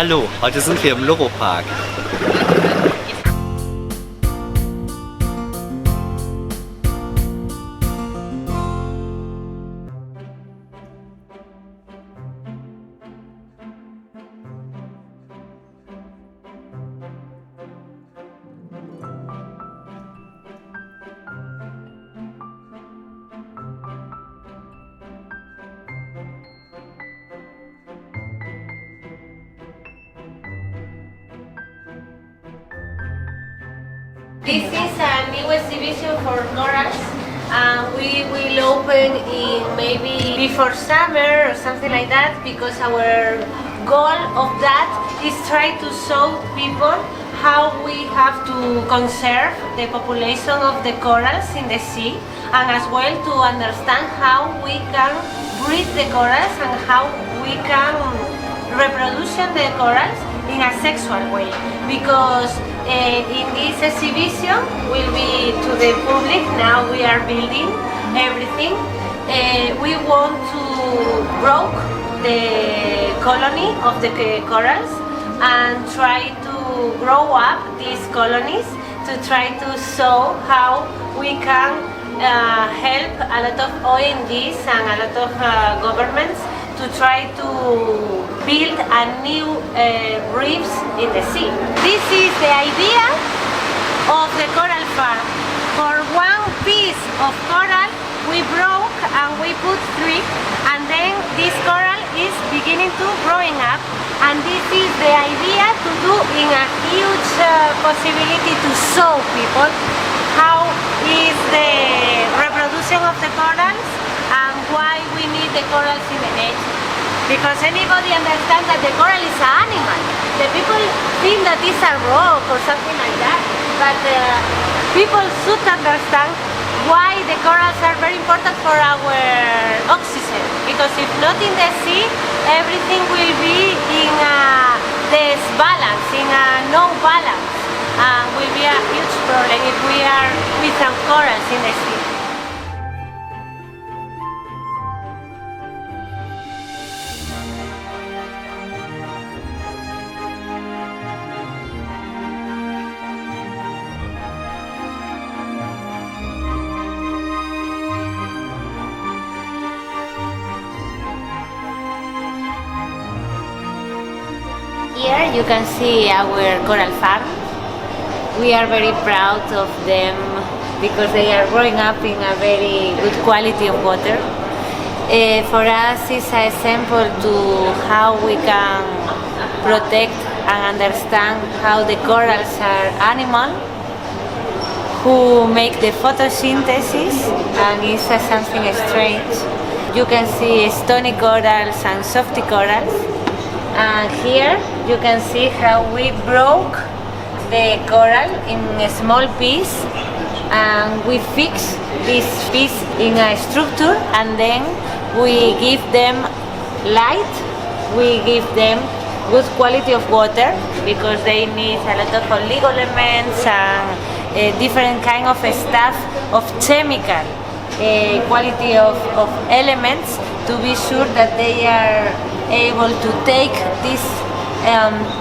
Hallo, heute sind wir im Loro-Park. This is a new exhibition for corals. We will open in maybe before summer or something like that, because our goal of that is try to show people how we have to conserve the population of the corals in the sea, and as well to understand how we can breed the corals and how we can reproduce the corals in a sexual way, because in this exhibition will be to the public. Now we are building everything. We want to grow the colony of the corals and try to grow up these colonies to try to show how we can help a lot of ONGs and a lot of governments to try to build a new reefs in the sea. This is the idea of the coral farm. For one piece of coral we broke and we put three, and then this coral is beginning to growing up, and this is the idea to do in a huge possibility to show people how is the reproduction of the corals and why we need the corals in the nature. Because anybody understands that the coral is an animal. The people think that it's a rock or something like that, but people should understand why the corals are very important for our oxygen. Because if not in the sea, everything will be in a disbalance, in a no balance, and will be a huge problem if we are without corals in the sea. Here you can see our coral farm. We are very proud of them because they are growing up in a very good quality of water. For us it's an example to how we can protect and understand how the corals are animals who make the photosynthesis, and it's something strange. You can see stony corals and softy corals. And here you can see how we broke the coral in a small piece, and we fix this piece in a structure, and then we give them light, we give them good quality of water, because they need a lot of oligoelements and different kind of stuff of chemical quality of elements to be sure that they are able to take these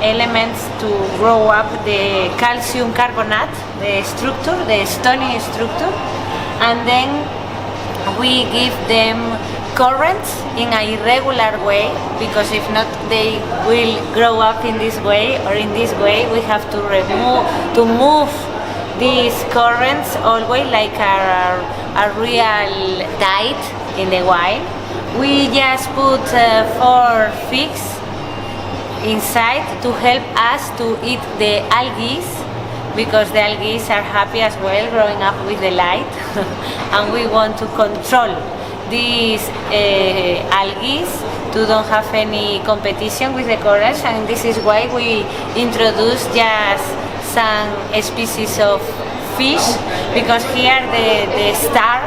elements to grow up the calcium carbonate, the structure, the stony structure, and then we give them currents in a irregular way, because if not they will grow up in this way or in this way. We have to move these currents always like a real tide in the wild. We just put 4 figs inside to help us to eat the algae, because the algae are happy as well growing up with the light and we want to control these algae to don't have any competition with the corals, and this is why we introduce just some species of fish, because here the star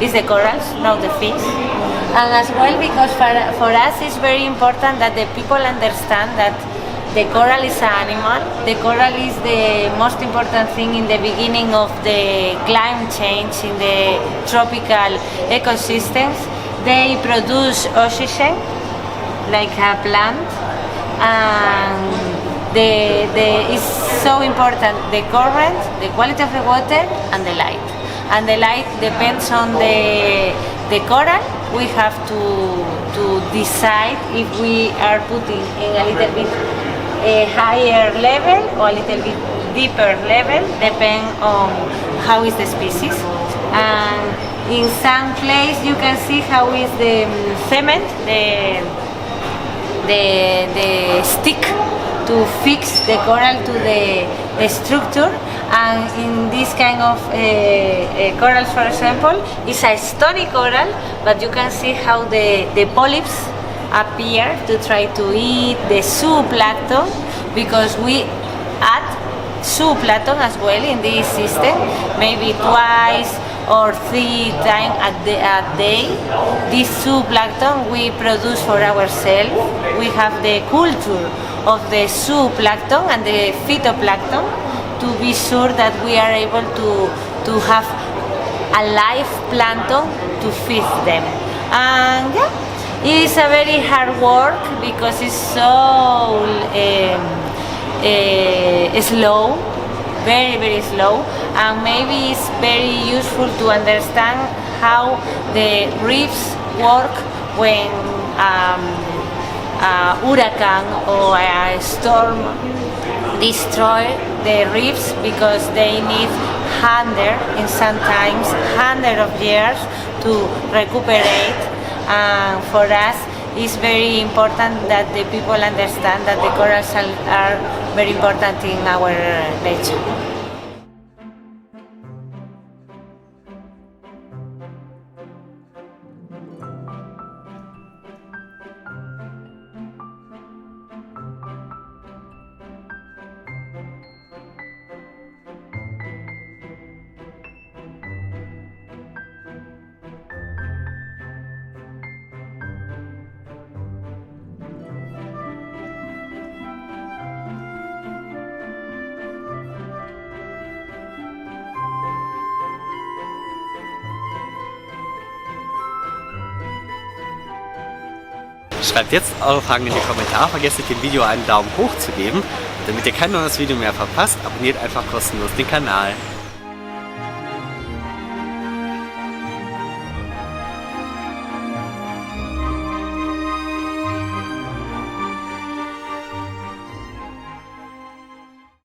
is the corals, not the fish. And as well because for us it's very important that the people understand that the coral is an animal. The coral is the most important thing in the beginning of the climate change in the tropical ecosystems. They produce oxygen like a plant, and is so important, the current, the quality of the water, and the light. And the light depends on the coral. We have to decide if we are putting in a little bit a higher level or a little bit deeper level, depending on how is the species. And in some place you can see how is the cement, the stick to fix the coral to the structure. And in this kind of corals, for example, it's a stony coral, but you can see how the polyps appear to try to eat the zooplankton, because we add zooplankton as well in this system, maybe twice or 3 times a day. This zooplankton we produce for ourselves. We have the culture of the zooplankton and the phytoplankton to be sure that we are able to have a live plankton to feed them. And yeah, it's a very hard work because it's so slow, very, very slow, and maybe it's very useful to understand how the reefs work when a hurricane or a storm destroy the reefs, because they need sometimes hundreds of years to recuperate. And for us, it's very important that the people understand that the corals are very important in our nature. Schreibt jetzt eure Fragen in die Kommentare, vergesst nicht dem Video einen Daumen hoch zu geben. Damit ihr kein neues Video mehr verpasst, abonniert einfach kostenlos den Kanal.